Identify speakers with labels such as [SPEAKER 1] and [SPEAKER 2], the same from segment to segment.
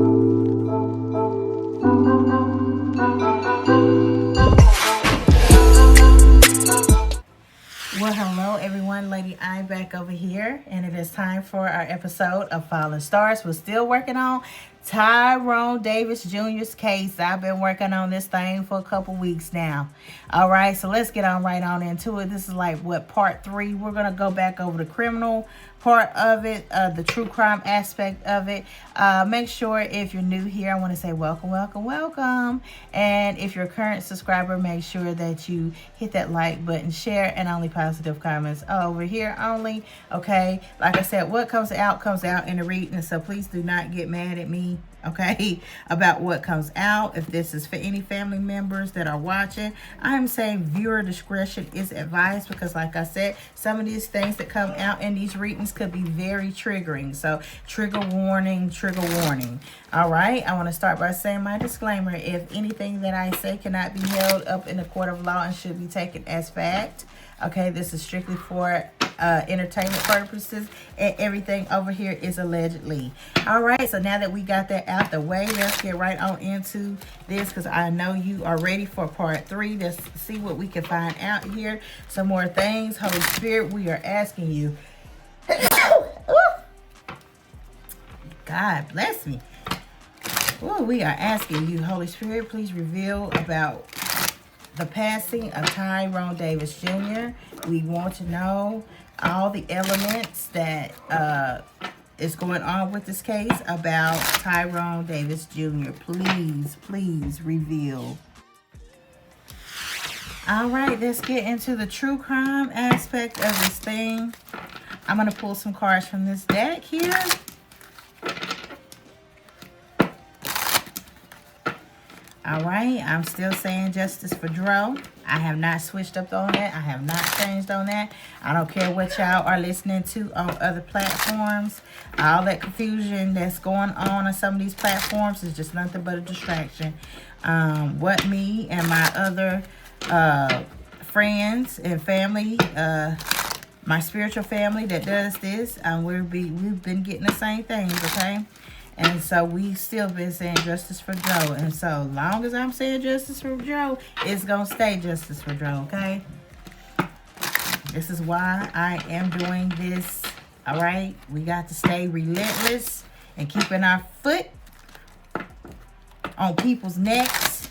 [SPEAKER 1] Well, hello everyone, Lady I back over here, and it is time for our episode of Fallen Stars. We're still working on Tyrone Davis Jr.'s case. I've been working on this thing for a couple weeks now. All right, so let's get on right on into it. This is like, what, part 3? We're going to go back over the criminal part of it, the true crime aspect of it. Make sure if you're new here, I want to say welcome, welcome, welcome. And if you're a current subscriber, make sure that you hit that like button, share, and only positive comments over here only. Okay, like I said, what comes out in the reading, so please do not get mad at me, okay, about what comes out. If this is for any family members that are watching, I'm saying viewer discretion is advised, because like I said, some of these things that come out in these readings could be very triggering. So trigger warning, trigger warning. All right, I want to start by saying my disclaimer. If anything that I say cannot be held up in the court of law and should be taken as fact, okay, this is strictly for entertainment purposes, and everything over here is allegedly. All right, so now that we got that out the way, let's get right on into this, because I know you are ready for part 3. Let's see what we can find out here. Some more things. Holy Spirit, we are asking you. God bless me. Ooh, we are asking you, Holy Spirit, please reveal about the passing of Tyrone Davis Jr. We want to know all the elements that is going on with this case about Tyrone Davis Jr. Please, please reveal. All right, let's get into the true crime aspect of this thing. I'm going to pull some cards from this deck here. All right, I'm still saying justice for Dro. I have not switched up on that. I have not changed on that. I don't care what y'all are listening to on other platforms. All that confusion that's going on some of these platforms is just nothing but a distraction. What me and my other friends and family, my spiritual family that does this, we've been getting the same things, okay? And so we still been saying justice for Joe. And so long as I'm saying justice for Joe, it's going to stay justice for Joe, okay? This is why I am doing this, all right? We got to stay relentless and keeping our foot on people's necks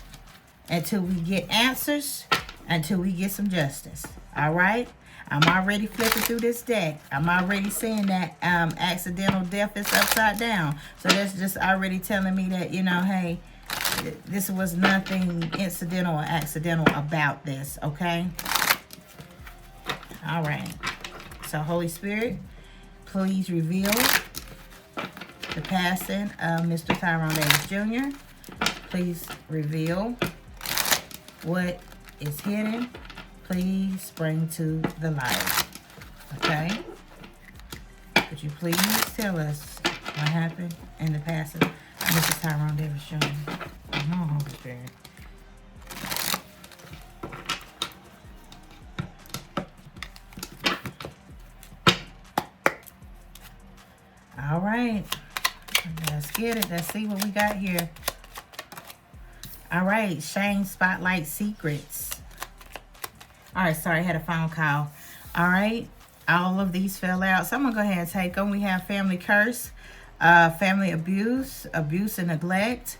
[SPEAKER 1] until we get answers, until we get some justice, all right? I'm already flipping through this deck. I'm already seeing that accidental death is upside down. So that's just already telling me that, you know, hey, this was nothing incidental or accidental about this, okay? All right. So, Holy Spirit, please reveal the passing of Mr. Tyrone Davis Jr. Please reveal what is hidden. Please bring to the light, okay? Could you please tell us what happened in the passing of Mr. Tyrone Davis Jr.? Come on, Holy Spirit. All right, let's get it. Let's see what we got here. All right, Shame Spotlight Secrets. All right, sorry, I had a phone call. All right, all of these fell out. So I'm going to go ahead and take them. We have family curse, family abuse, abuse and neglect.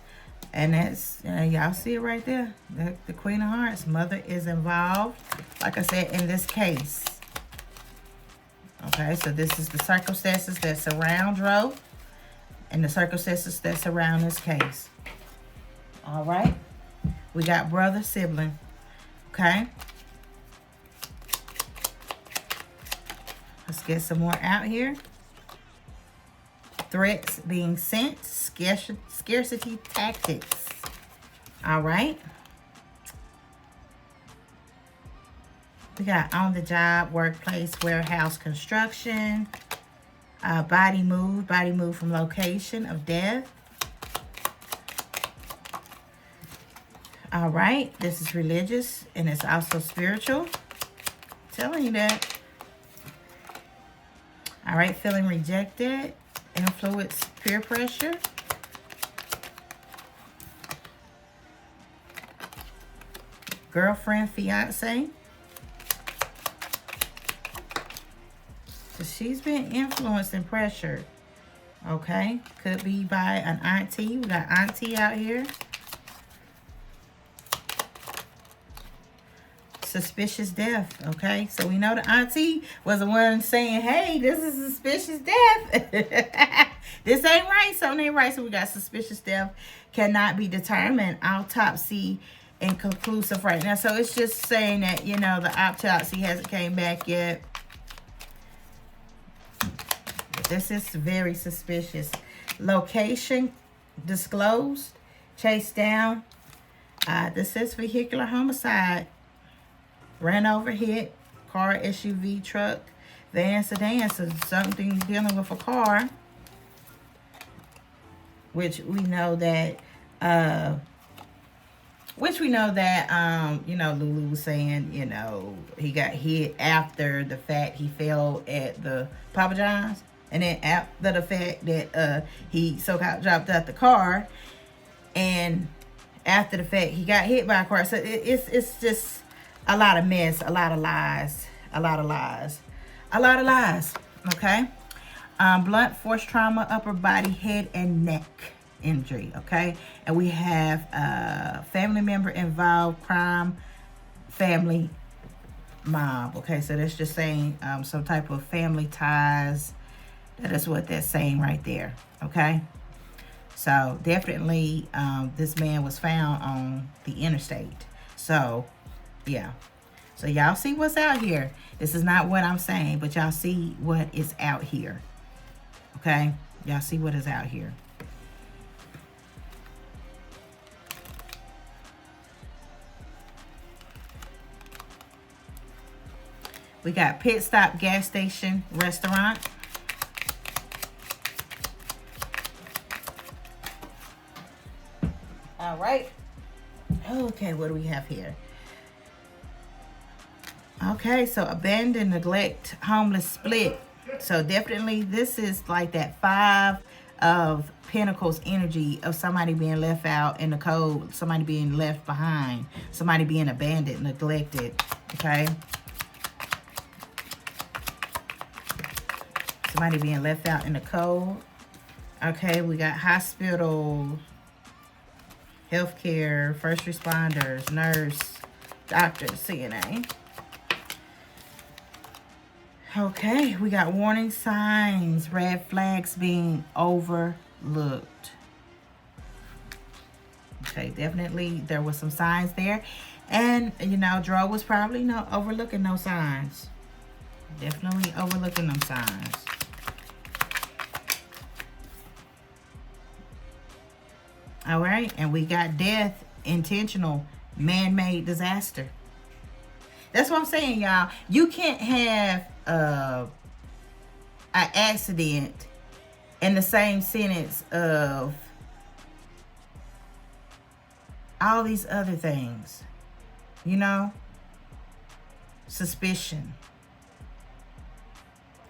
[SPEAKER 1] And that's, y'all see it right there. The Queen of Hearts, mother is involved, like I said, in this case. Okay, so this is the circumstances that surround Dro and the circumstances that surround this case. All right, we got brother, sibling. Okay. Let's get some more out here. Threats being sent. Scarcity tactics. All right. We got on the job, workplace, warehouse, construction. Body moved from location of death. All right. This is religious and it's also spiritual. Telling you that. All right, feeling rejected, influence, peer pressure. girlfriend, fiance. So she's been influenced and pressured. Okay, could be by an auntie. We got auntie out here. Suspicious death. Okay, so we know the auntie was the one saying, hey, this is suspicious death. This ain't right. Something ain't right. So we got suspicious death. Cannot be determined. Autopsy inconclusive right now. So it's just saying that, you know, the autopsy hasn't came back yet. This is very suspicious. Location disclosed. Chased down. This is vehicular homicide. Ran over, hit. Car, SUV, truck, van, sedan. So something dealing with a car. Which we know that, you know, Lulu was saying, you know, he got hit after the fact he fell at the Papa John's. And then after the fact that he so-called dropped out the car, and after the fact he got hit by a car. So it's just a lot of mess, a lot of lies, okay? Blunt force trauma, upper body, head, and neck injury, okay? And we have family member involved, crime, family, mob, okay? So that's just saying some type of family ties. That is what that's saying right there, okay? So definitely this man was found on the interstate. So, yeah. So y'all see what's out here. This is not what I'm saying, but y'all see what is out here. Okay? Y'all see what is out here. We got pit stop, gas station, restaurant. All right. Okay, what do we have here? Okay, so abandoned, neglect, homeless, split. So definitely this is like that 5 of Pentacles energy of somebody being left out in the cold, somebody being left behind, somebody being abandoned, neglected, okay? Somebody being left out in the cold. Okay, we got hospital, healthcare, first responders, nurse, doctors, CNA. Okay, we got warning signs, red flags being overlooked. Okay, definitely there was some signs there. And, you know, Dro was probably overlooking those signs. Definitely overlooking them signs. All right, and we got death, intentional, man-made disaster. That's what I'm saying, y'all. You can't have an accident in the same sentence of all these other things. You know? Suspicion.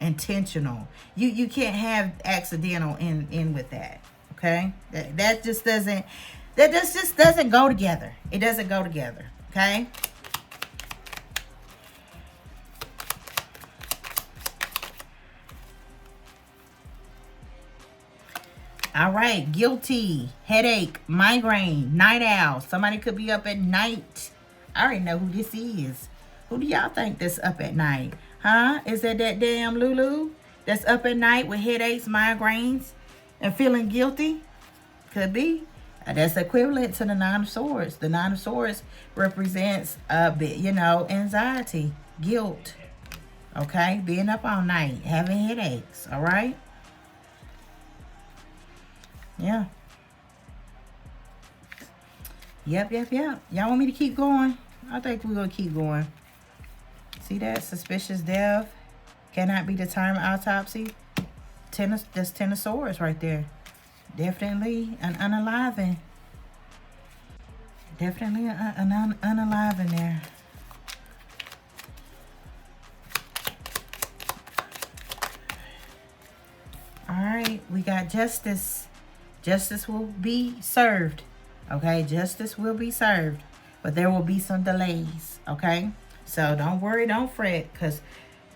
[SPEAKER 1] Intentional. You can't have accidental in with that. Okay? That just doesn't go together. It doesn't go together. Okay? All right, guilty, headache, migraine, night owl. Somebody could be up at night. I already know who this is. Who do y'all think that's up at night? Huh? Is that damn Lulu that's up at night with headaches, migraines, and feeling guilty? Could be. That's equivalent to the Nine of Swords. The Nine of Swords represents a bit, you know, anxiety, guilt. Okay? Being up all night, having headaches. All right? Yeah. Yep. Y'all want me to keep going? I think we're going to keep going. See that? Suspicious death. Cannot be determined autopsy. That's 10 of Swords right there. Definitely an unaliving. Definitely an unaliving there. All right. We got justice. Justice will be served. Okay, justice will be served. but there will be some delays, okay? So don't worry, don't fret, because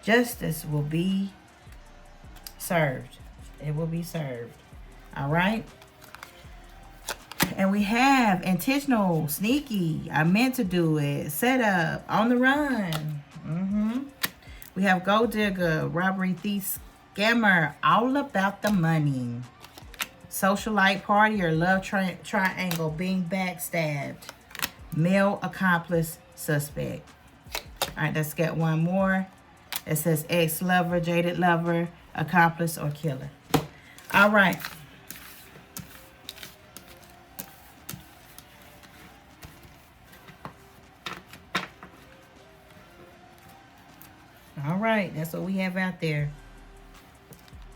[SPEAKER 1] justice will be served. It will be served. All right? And we have intentional, sneaky, I meant to do it, set up, on the run. We have gold digger, robbery, thief, scammer, all about the money. Socialite party or love triangle, being backstabbed. Male accomplice suspect. All right, let's get one more. It says ex-lover, jaded lover, accomplice, or killer. All right. All right, that's what we have out there.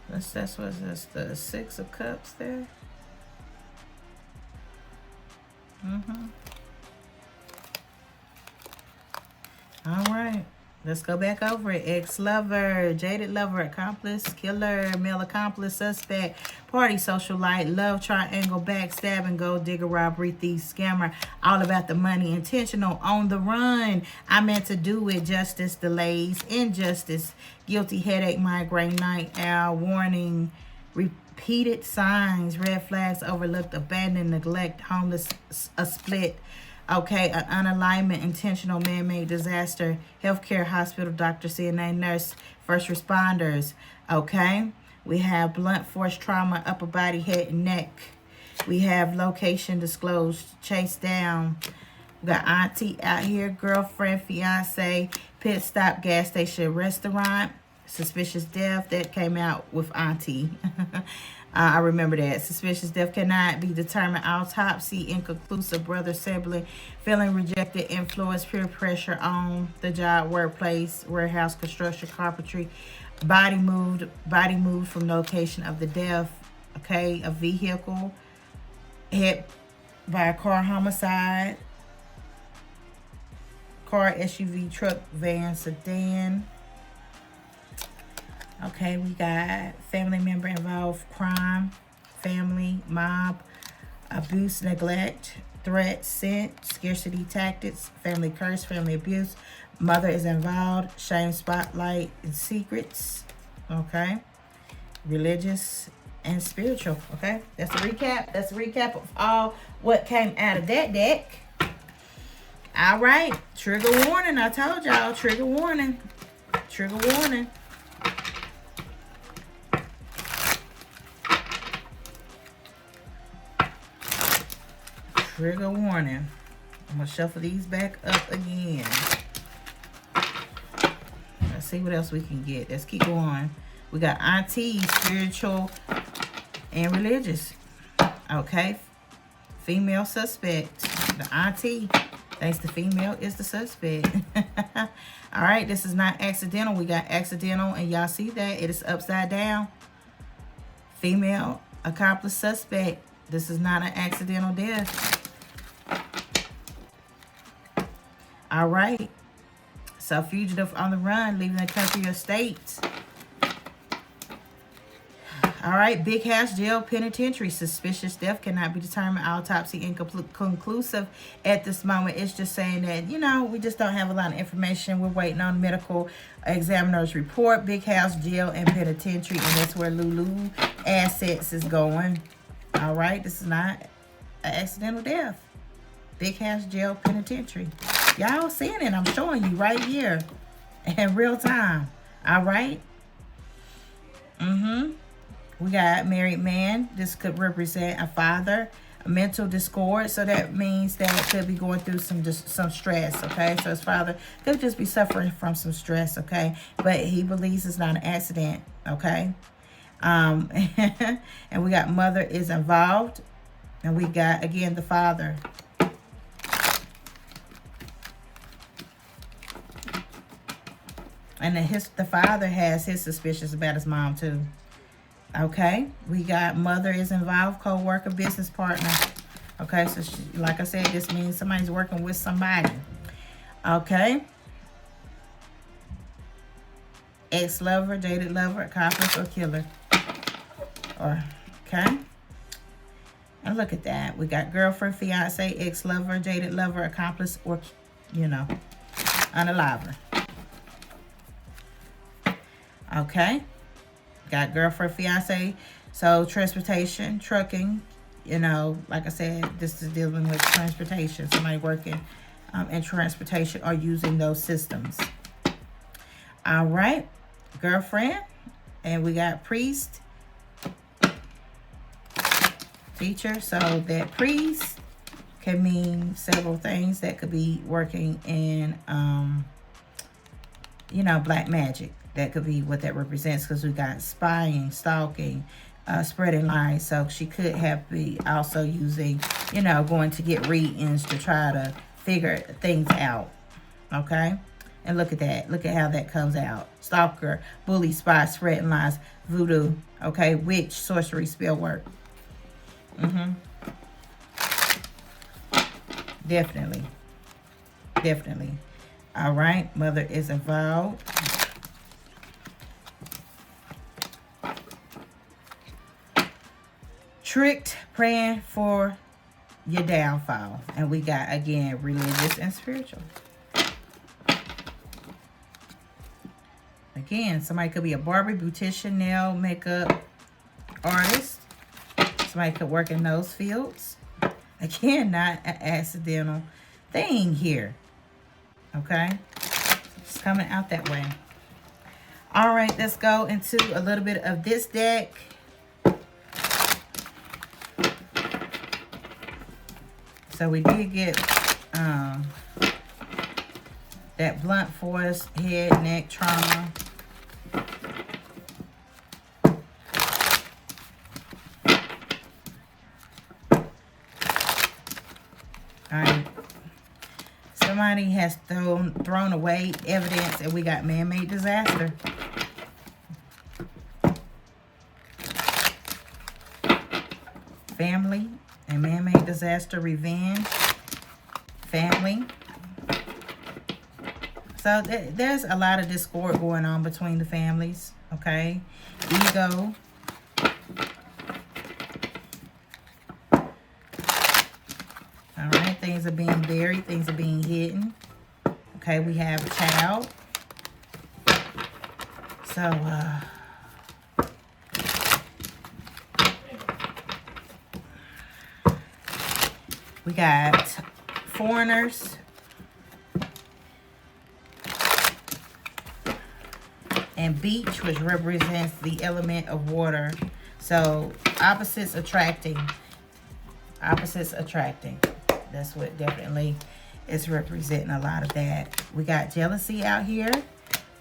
[SPEAKER 1] That's what's this, the Six of Cups there. All right, let's go back over it. Ex-lover, jaded lover, accomplice, killer, male accomplice, suspect, party, socialite, love triangle, backstabbing, gold digger, robbery, thief, scammer, all about the money, intentional, on the run, I meant to do it, justice, delays, injustice, guilty, headache, migraine, night owl, warning, repeated signs, red flags, overlooked, abandoned, neglect, homeless, a split. Okay, an unalignment, intentional, man-made disaster, healthcare, hospital, doctor, CNA, nurse, first responders. Okay, we have blunt force trauma, upper body, head, and neck. We have location disclosed, chased down. We got auntie out here, girlfriend, fiance, pit stop, gas station, restaurant, suspicious death. That came out with auntie. I remember that. Suspicious death cannot be determined. Autopsy inconclusive. Brother, sibling, feeling rejected. Influence, peer pressure on the job, workplace, warehouse, construction, carpentry. Body moved from location of the death. Okay, a vehicle hit by a car, homicide. Car, SUV, truck, van, sedan. Okay, we got family member involved, crime, family, mob, abuse, neglect, threat, scent, scarcity tactics, family curse, family abuse, mother is involved, shame, spotlight, and secrets. Okay, religious and spiritual. Okay, that's a recap. That's a recap of all what came out of that deck. All right, trigger warning. I told y'all, trigger warning. Trigger warning. Trigger warning. I'm going to shuffle these back up again. Let's see what else we can get. Let's keep going. We got auntie, spiritual, and religious. Okay. Female suspect. The auntie thinks the female is the suspect. All right. This is not accidental. We got accidental, and y'all see that. It is upside down. Female accomplice suspect. This is not an accidental death. All right. So, fugitive on the run, leaving the country or state. All right. Big house, jail, penitentiary. Suspicious death cannot be determined. Autopsy inconclusive at this moment. It's just saying that, you know, we just don't have a lot of information. We're waiting on medical examiner's report. Big house, jail, and penitentiary. And that's where Lulu assets is going. All right. This is not an accidental death. Big house, jail, penitentiary. Y'all seeing it. I'm showing you right here in real time. All right. We got married man. This could represent a father, a mental discord. So that means that it could be going through some stress. Okay. So his father could just be suffering from some stress. Okay. But he believes it's not an accident. Okay. And we got mother is involved. And we got, again, the father. And the father has his suspicions about his mom, too. Okay. We got mother is involved, co-worker, business partner. Okay. So, like I said, this means somebody's working with somebody. Okay. Ex-lover, jaded lover, accomplice, or killer. Okay. And look at that. We got girlfriend, fiance, ex-lover, jaded lover, accomplice, or, you know, unaliver. Okay. Got girlfriend, fiance. So transportation, trucking, you know, like I said, this is dealing with transportation. Somebody working in transportation or using those systems. All right. Girlfriend. And we got priest, teacher. So that priest can mean several things. That could be working in, you know, black magic. That could be what that represents, because we got spying, stalking, spreading lies. So she could have be also using, you know, going to get readings to try to figure things out. Okay. And look at that. Look at how that comes out. Stalker, bully, spy, spreading lies, voodoo. Okay. Witch, sorcery, spell work. Definitely. Definitely. All right. Mother is involved. Tricked, praying for your downfall. And we got, again, religious and spiritual. Again, somebody could be a barber, beautician, nail, makeup artist. Somebody could work in those fields. Again, not an accidental thing here. Okay? It's coming out that way. All right, let's go into a little bit of this deck. So we did get that blunt force, head, neck, trauma. Alright. Somebody has thrown away evidence, and we got man-made disaster. Family and man-made disaster, revenge, family. So there's a lot of discord going on between the families, okay? Ego. All right, things are being buried, things are being hidden. Okay, we have a child. So, we got foreigners. And beach, which represents the element of water. So opposites attracting. Opposites attracting. That's what definitely is representing a lot of that. We got jealousy out here.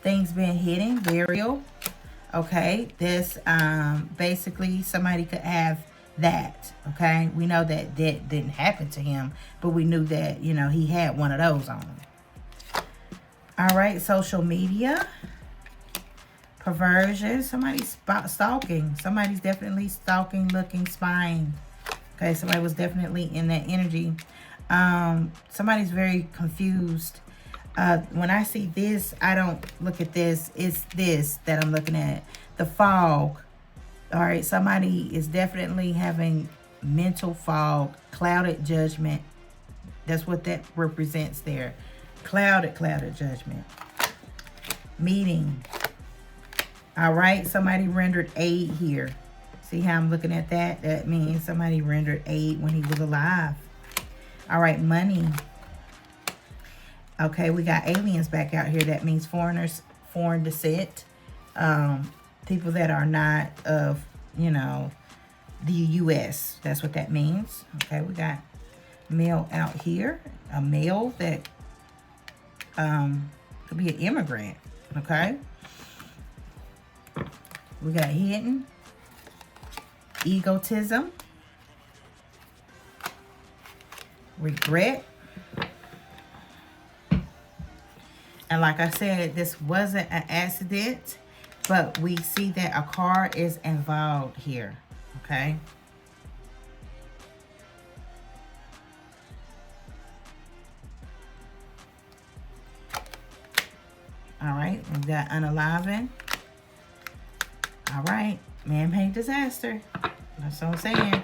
[SPEAKER 1] Things being hidden, burial. Okay, this basically somebody could have that. Okay, we know that that didn't happen to him, but we knew that, you know, he had one of those on him. All right, social media. Perversion. Somebody's stalking. Somebody's definitely stalking, looking, spying. Okay, somebody was definitely in that energy. Somebody's very confused. When I see this, I don't look at this. It's this that I'm looking at. The fog. All right, somebody is definitely having mental fog, clouded judgment. That's what that represents there. Clouded judgment. Meeting. All right, somebody rendered aid here. See how I'm looking at that? That means somebody rendered aid when he was alive. All right, money. Okay, we got aliens back out here. That means foreigners, foreign descent. People that are not of, you know, the U.S. That's what that means. Okay, we got male out here. A male that could be an immigrant. Okay. We got hidden, egotism, regret. And like I said, this wasn't an accident, but we see that a car is involved here, okay? All right, we got unaliving. All right, man-made disaster. That's what I'm saying.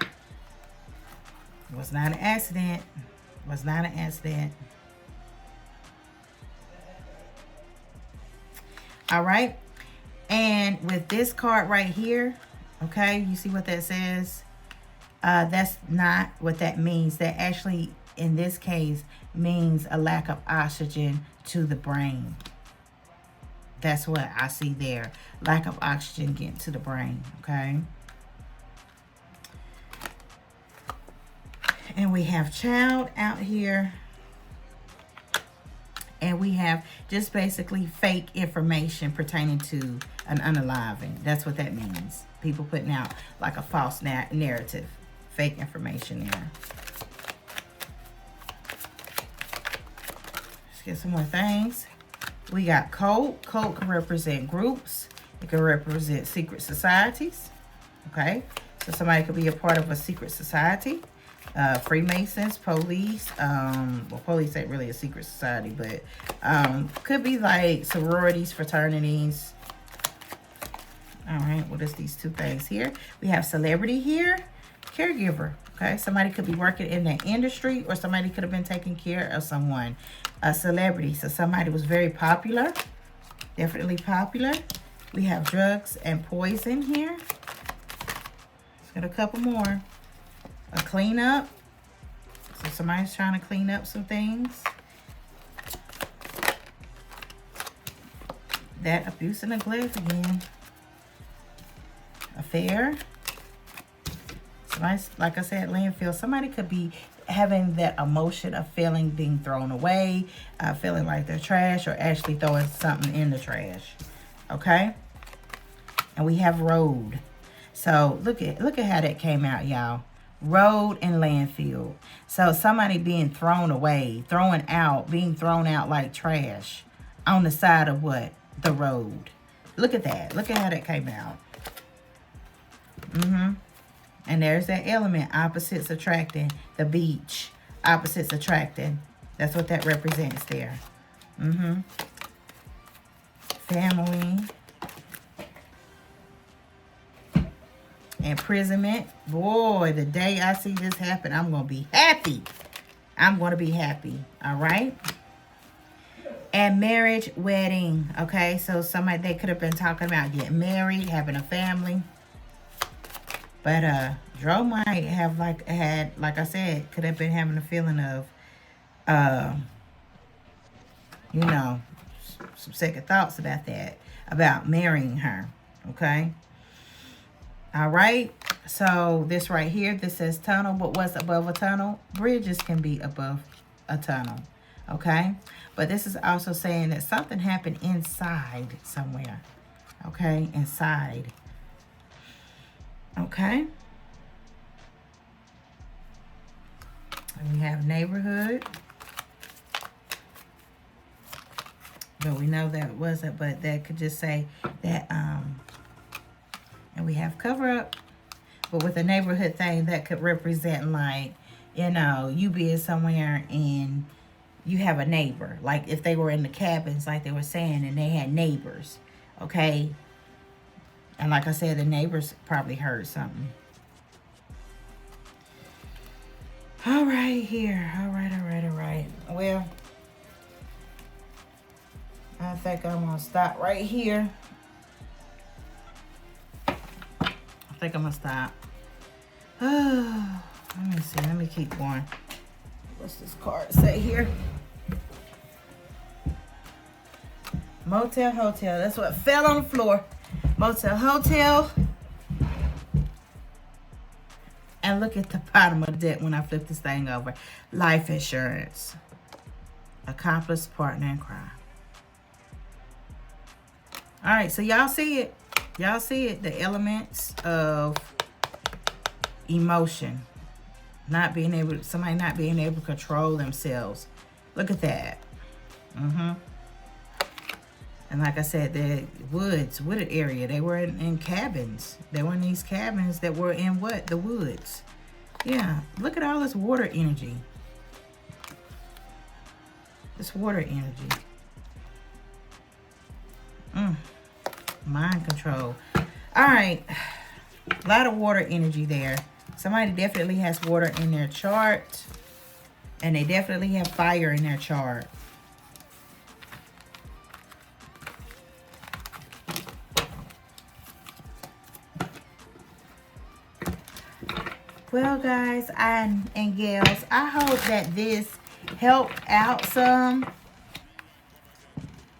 [SPEAKER 1] Was not an accident. Was not an accident. All right. And with this card right here, okay, you see what that says? That's not what that means. That actually, in this case, means a lack of oxygen to the brain. That's what I see there. Lack of oxygen getting to the brain, okay? And we have child out here. And we have just basically fake information pertaining to an unaliving. That's what that means. People putting out like a false narrative. Fake information there. Let's get some more things. We got code. Code can represent groups. It can represent secret societies. Okay. So somebody could be a part of a secret society. Freemasons, police. Well, police ain't really a secret society, but could be like sororities, fraternities. All right, what is these two things here? We have celebrity here, caregiver. Okay, somebody could be working in that industry, or somebody could have been taking care of someone. A celebrity, so somebody was very popular, definitely popular. We have drugs and poison here. Let's get a couple more. A cleanup. So somebody's trying to clean up some things. That abuse and neglect again. Affair. Somebody's, like I said, landfill. Somebody could be having that emotion of feeling being thrown away, feeling like they're trash, or actually throwing something in the trash. Okay? And we have road. So look at how that came out, y'all. Road and landfill. So somebody being thrown away, being thrown out like trash on the side of what? The road. Look at that. Look at how that came out. And there's that element, opposites attracting. The beach, opposites attracting. That's what that represents there. Family. Imprisonment. Boy, the day I see this happen, I'm going to be happy. I'm going to be happy. All right. And marriage, wedding. Okay. So somebody, they could have been talking about getting married, having a family. But Dro might have like I said, could have been having a feeling of, you know, some second thoughts about that, about marrying her. Okay. All right, so this right here, this says tunnel, but what's above a tunnel? Bridges can be above a tunnel, okay? But this is also saying that something happened inside somewhere, okay? Inside, okay? And we have neighborhood. But we know that it wasn't, but that could just say that, and we have cover up. But with a neighborhood thing, that could represent like, you know, you being somewhere and you have a neighbor. Like if they were in the cabins, like they were saying, and they had neighbors, okay? And like I said, the neighbors probably heard something. All right, here. All right. Well, I think I'm going to stop right here. I think I'm gonna stop. Let me see. Let me keep going. What's this card say here? Motel, hotel. That's what fell on the floor. Motel, hotel. And look at the bottom of the deck when I flip this thing over. Life insurance. Accomplice, partner in crime. All right, so y'all see it. Y'all see it, the elements of emotion. Somebody not being able to control themselves. Look at that. And like I said, the wooded area. They were in cabins. They were in these cabins that were in what? The woods. Yeah, look at all this water energy. This water energy. Mind control. All right. A lot of water energy there. Somebody definitely has water in their chart. And they definitely have fire in their chart. Well, guys and gals, I hope that this helped out some.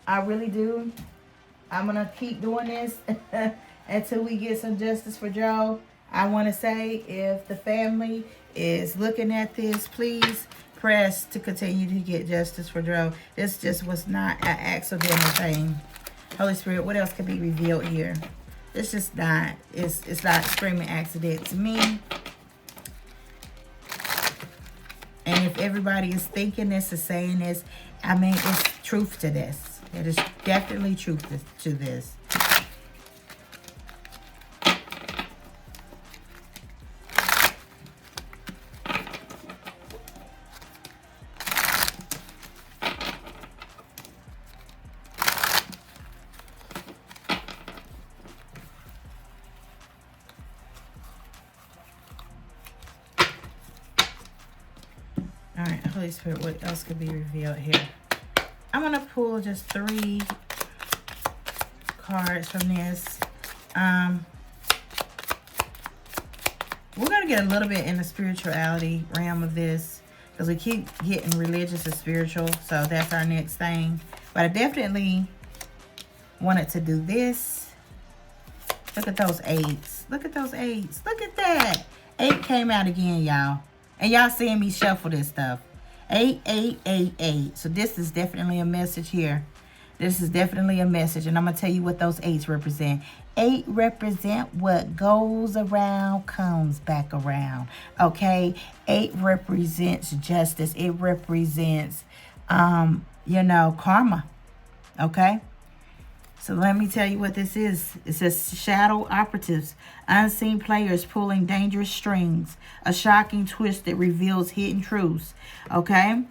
[SPEAKER 1] I really do. I'm going to keep doing this until we get some justice for Joe. I want to say, if the family is looking at this, please press to continue to get justice for Joe. This just was not an accidental thing. Holy Spirit, what else could be revealed here? It's just not. It's not screaming accident to me. And if everybody is thinking this, is saying this, I mean, it's truth to this. It is definitely truth to this. All right, Holy Spirit, what else could be revealed here? I'm going to pull just 3 cards from this. We're going to get a little bit in the spirituality realm of this, because we keep getting religious and spiritual, so that's our next thing. But I definitely wanted to do this. Look at those 8s. Look at those 8s. Look at that. 8 came out again, y'all. And y'all seeing me shuffle this stuff. 8, 8, 8, 8. So this is definitely a message here. This is definitely a message. And I'm going to tell you what those 8s represent. 8 represent what goes around comes back around. Okay? 8 represents justice. It represents, you know, karma. Okay? So let me tell you what this is. It says shadow operatives, unseen players pulling dangerous strings, a shocking twist that reveals hidden truths. Okay?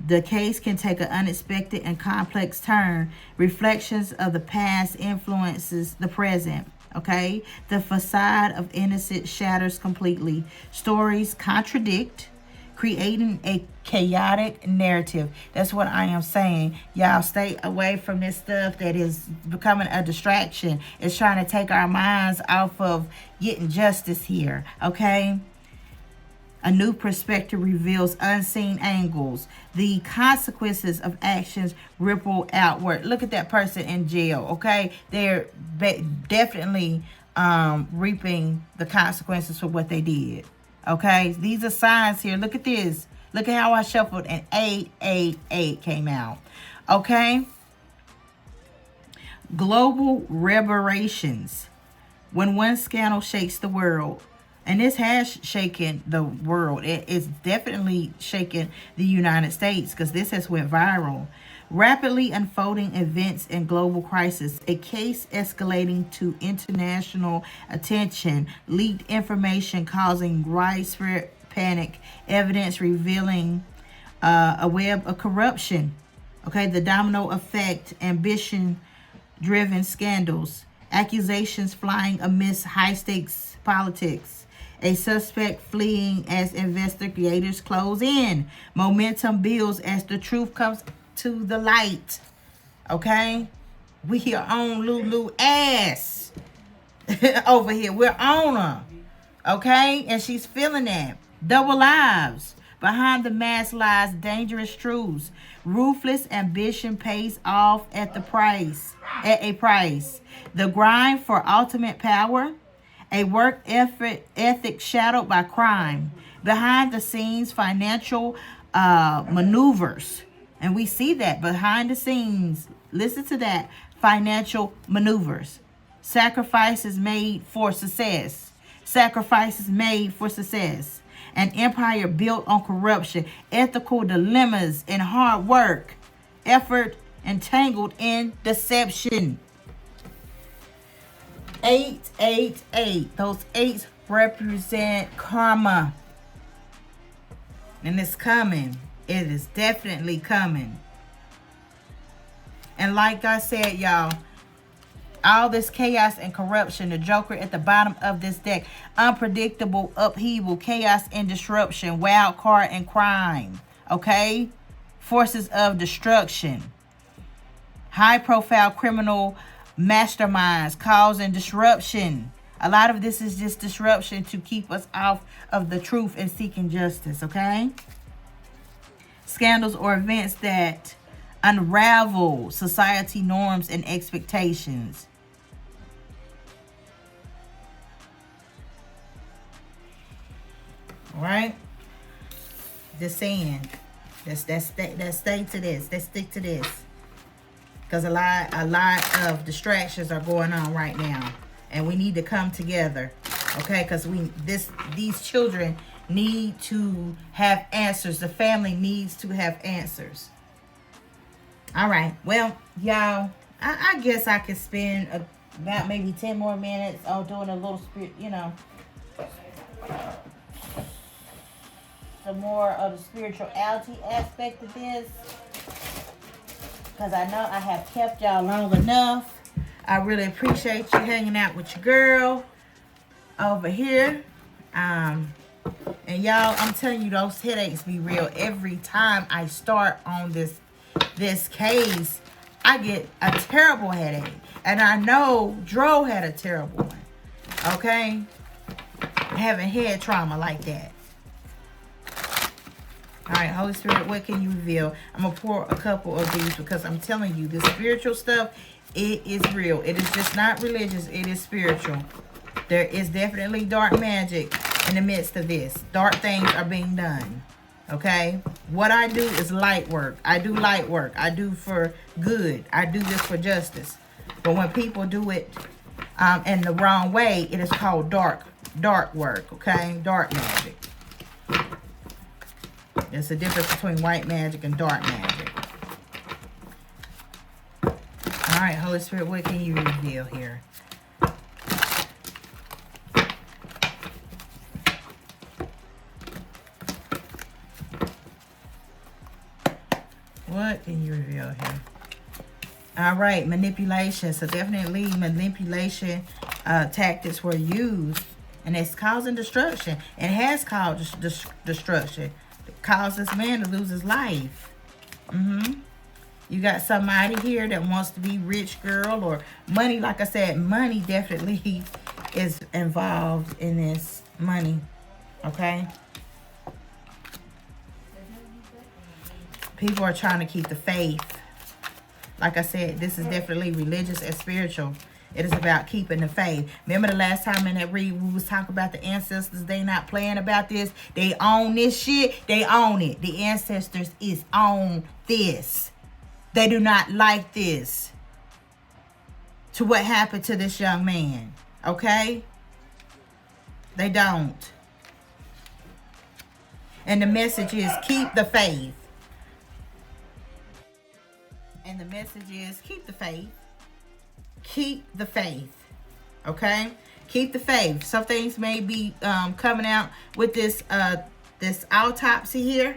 [SPEAKER 1] The case can take an unexpected and complex turn. Reflections of the past influences the present. Okay? The facade of innocence shatters completely. Stories contradict, creating a chaotic narrative. That's what I am saying. Y'all stay away from this stuff that is becoming a distraction. It's trying to take our minds off of getting justice here. Okay? A new perspective reveals unseen angles. The consequences of actions ripple outward. Look at that person in jail. Okay? They're definitely reaping the consequences for what they did. Okay, these are signs here. Look at this. Look at how I shuffled and 8, 8, 8 came out. Okay. Global reverberations. When one scandal shakes the world, and this has shaken the world. It is definitely shaken the United States, because this has went viral. Rapidly unfolding events in global crisis, a case escalating to international attention, leaked information causing widespread panic, evidence revealing a web of corruption, okay, the domino effect, ambition-driven scandals, accusations flying amidst high-stakes politics, a suspect fleeing as investigators close in, momentum builds as the truth comes to the light. Okay, we are on Lulu ass over here. We're on her. Okay, and she's feeling that. Double lives. Behind the mask lies dangerous truths. Ruthless ambition pays off at a price. The grind for ultimate power, a work ethic shadowed by crime. Behind the scenes financial maneuvers. And we see that behind the scenes. Listen to that. Financial maneuvers. Sacrifices made for success. Sacrifices made for success. An empire built on corruption, ethical dilemmas, and hard work. Effort entangled in deception. 8, 8, 8. Those 8s represent karma. And it's coming. It is definitely coming. And like I said, y'all, all this chaos and corruption. The Joker at the bottom of this deck. Unpredictable upheaval, chaos and disruption, wild card and crime. Okay? Forces of destruction. High profile criminal masterminds causing disruption. A lot of this is just disruption to keep us off of the truth and seeking justice. Okay? Scandals or events that unravel society norms and expectations. All right, just saying. Let's stay to this. Let's stick to this, because a lot of distractions are going on right now, and we need to come together. Okay, because these children need to have answers. The family needs to have answers. All right, well, y'all, I guess I could spend about maybe 10 more minutes on doing a little some more of the spirituality aspect of this, because I know I have kept y'all long enough. I really appreciate you hanging out with your girl over here. And y'all, I'm telling you, those headaches be real. Every time I start on this case, I get a terrible headache. And I know Dro had a terrible one. Okay? I haven't had trauma like that. Alright, Holy Spirit, what can you reveal? I'm going to pour a couple of these, because I'm telling you, this spiritual stuff, it is real. It is just not religious. It is spiritual. There is definitely dark magic in the midst of this. Dark things are being done. Okay? What I do is light work. I do light work. I do for good. I do this for justice. But when people do it in the wrong way, it is called dark work. Okay? Dark magic. There's a difference between white magic and dark magic. Alright, Holy Spirit, what can you reveal here? What can you reveal here? All right, manipulation. So definitely manipulation tactics were used, and it's causing destruction. It has caused destruction. It caused this man to lose his life. You got somebody here that wants to be rich girl or money. Like I said, money definitely is involved in this. Money. Okay? People are trying to keep the faith. Like I said, this is definitely religious and spiritual. It is about keeping the faith. Remember the last time in that read, we was talking about the ancestors. They not playing about this. They own this shit. They own it. The ancestors is on this. They do not like this. To what happened to this young man. Okay? They don't. And the message is keep the faith. And the message is keep the faith. Keep the faith. Okay? Keep the faith. Some things may be coming out with this this autopsy here.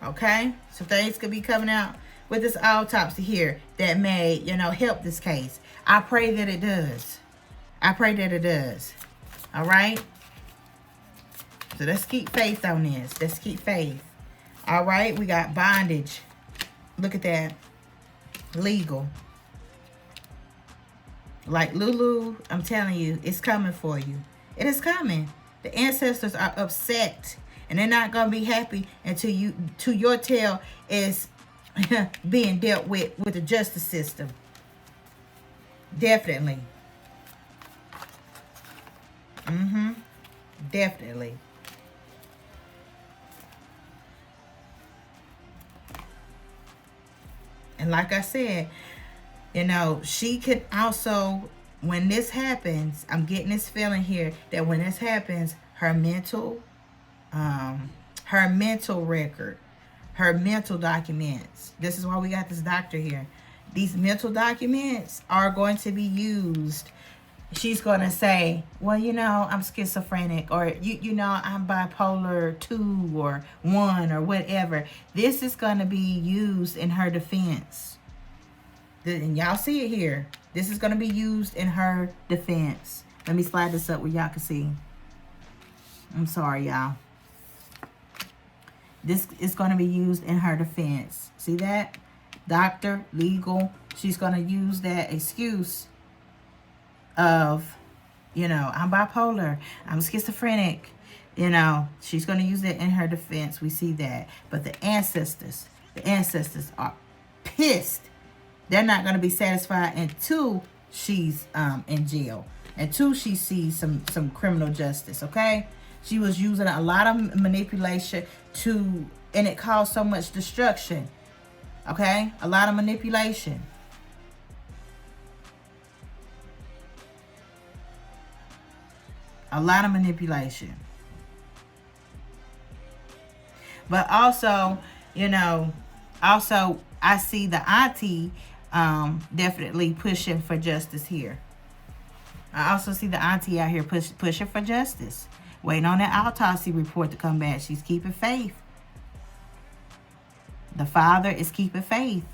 [SPEAKER 1] Okay? Some things could be coming out with this autopsy here that may, help this case. I pray that it does. I pray that it does. All right? So let's keep faith on this. Let's keep faith. All right? We got bondage. Look at that. Legal. Like Lulu, I'm telling you, it's coming for you. It is coming. The ancestors are upset, and they're not going to be happy until your tail is being dealt with the justice system. Definitely. Definitely. And like I said, she could also, when this happens, I'm getting this feeling here that when this happens, her mental record, her mental documents. This is why we got this doctor here. These mental documents are going to be used. She's going to say, well, I'm schizophrenic, or, I'm bipolar 2 or 1 or whatever. This is going to be used in her defense. And y'all see it here. This is going to be used in her defense. Let me slide this up where y'all can see. I'm sorry, y'all. This is going to be used in her defense. See that? Doctor, legal. She's going to use that excuse of, you know, I'm bipolar, I'm schizophrenic. You know, she's going to use it in her defense. We see that. But the ancestors are pissed. They're not going to be satisfied until she's in jail. Until she sees some criminal justice, okay? She was using a lot of manipulation and it caused so much destruction. Okay? A lot of manipulation. A lot of manipulation. But also, you know, I see the auntie definitely pushing for justice here. I also see the auntie out here pushing for justice. Waiting on that autopsy report to come back. She's keeping faith. The father is keeping faith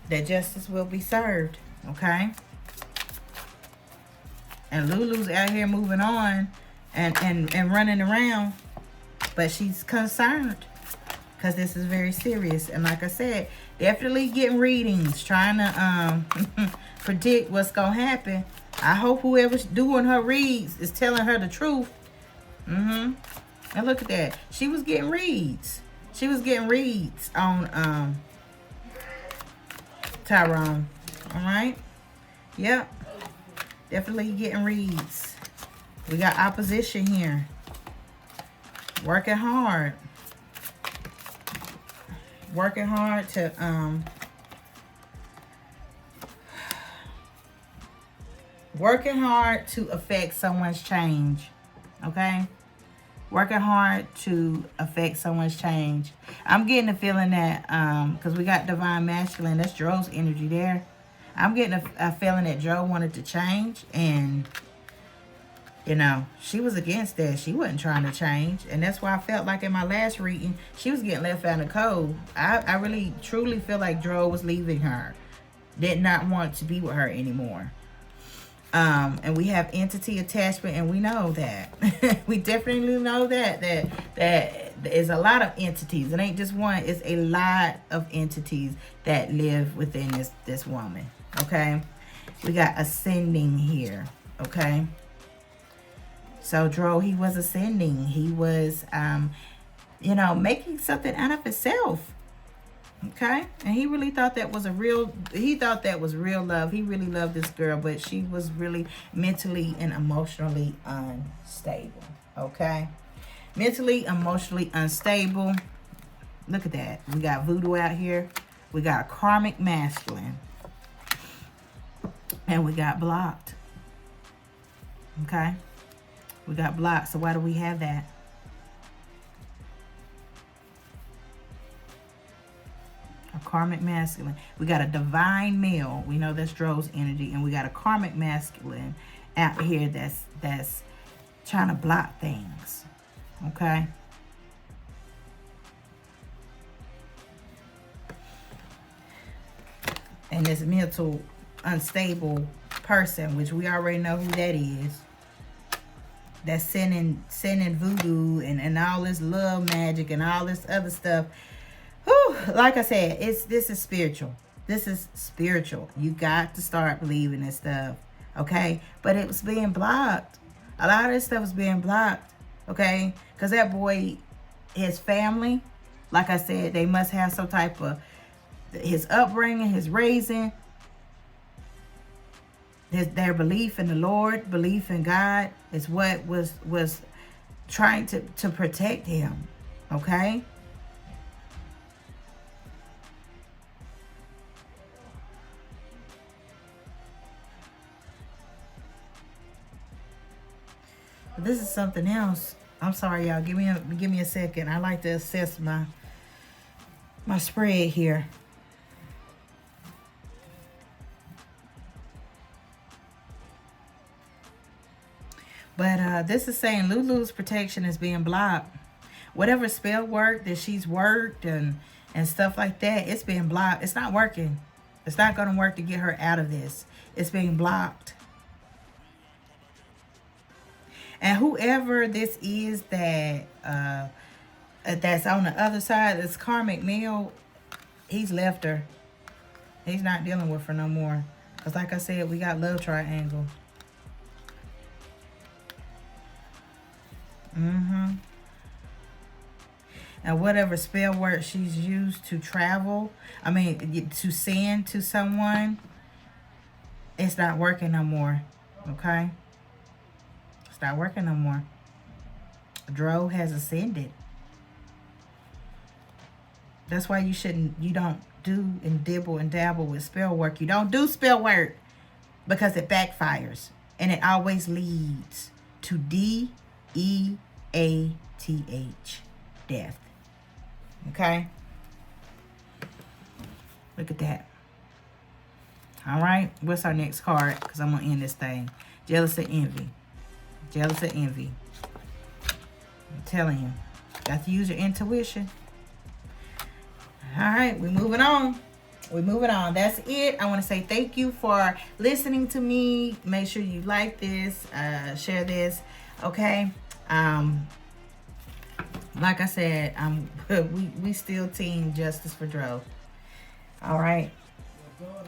[SPEAKER 1] that justice will be served. Okay? And Lulu's out here moving on and running around. But she's concerned. Because this is very serious. And like I said, definitely getting readings. Trying to predict what's going to happen. I hope whoever's doing her reads is telling her the truth. And look at that. She was getting reads. She was getting reads on Tyrone. Alright? Yep. Definitely getting reads. We got opposition here. Working hard. Working hard to affect someone's change. Okay? Working hard to affect someone's change. I'm getting a feeling that because we got divine masculine, that's Joe's energy there. I'm getting a feeling that Joe wanted to change, and you know, she was against that. She wasn't trying to change. And that's why I felt like in my last reading, she was getting left out in the cold. I really, truly feel like Dro was leaving her. Did not want to be with her anymore. And we have entity attachment, and we know that. We definitely know that there's a lot of entities. It ain't just one. It's a lot of entities that live within this woman. Okay? We got ascending here. Okay? So Dro, he was ascending. He was, you know, making something out of himself. Okay? And he really thought that was he thought that was real love. He really loved this girl, but she was really mentally and emotionally unstable. Okay? Mentally, emotionally unstable. Look at that. We got voodoo out here. We got karmic masculine. And we got blocked. Okay? We got blocked. So why do we have that? A karmic masculine. We got a divine male. We know that's Dro's energy. And we got a karmic masculine out here that's trying to block things. Okay? And this mental unstable person, which we already know who that is. That's sending voodoo and all this love magic and all this other stuff. Whew, like I said, this is spiritual. This is spiritual. You got to start believing this stuff. Okay? But it was being blocked. A lot of this stuff was being blocked. Okay? Because that boy, his family, like I said, they must have some type of his upbringing, his raising, their belief in the Lord, belief in God is what was trying to protect him. Okay? But this is something else. I'm sorry, y'all. Give me a second. I like to assess my spread here. But this is saying Lulu's protection is being blocked. Whatever spell work that she's worked and stuff like that, it's being blocked. It's not working. It's not going to work to get her out of this. It's being blocked. And whoever this is that that's on the other side, this karmic male, he's left her. He's not dealing with her no more. Because like I said, we got love triangle. And whatever spell word she's used to travel, to send to someone, it's not working no more. Okay? It's not working no more. Dro has ascended. That's why you don't do and dibble and dabble with spell work. You don't do spell work because it backfires. And it always leads to DEATH, death. Okay? Look at that. All right. What's our next card? Because I'm going to end this thing. Jealous and envy. Jealous and envy. I'm telling you. Got to use your intuition. All right. We're moving on. We're moving on. That's it. I want to say thank you for listening to me. Make sure you like this. Share this. Okay? Like I said, we still team justice for Dro. All right.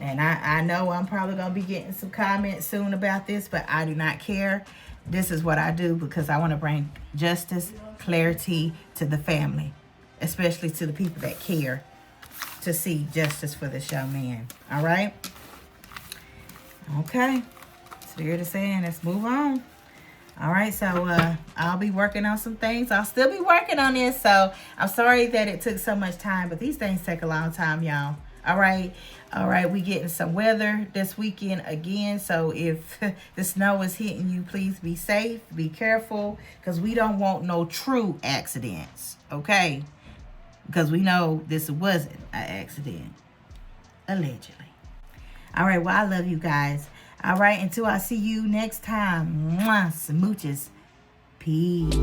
[SPEAKER 1] And I know I'm probably going to be getting some comments soon about this, but I do not care. This is what I do because I want to bring justice, clarity to the family, especially to the people that care to see justice for this young man. All right? Okay. Spirit is saying, let's move on. All right, so I'll be working on some things. I'll still be working on this, so I'm sorry that it took so much time, but these things take a long time, y'all. All right, we getting some weather this weekend again, so if the snow is hitting you, please be safe, be careful, because we don't want no true accidents, okay? Because we know this wasn't an accident, allegedly. All right, well, I love you guys. All right, until I see you next time. Mwah, smooches. Peace.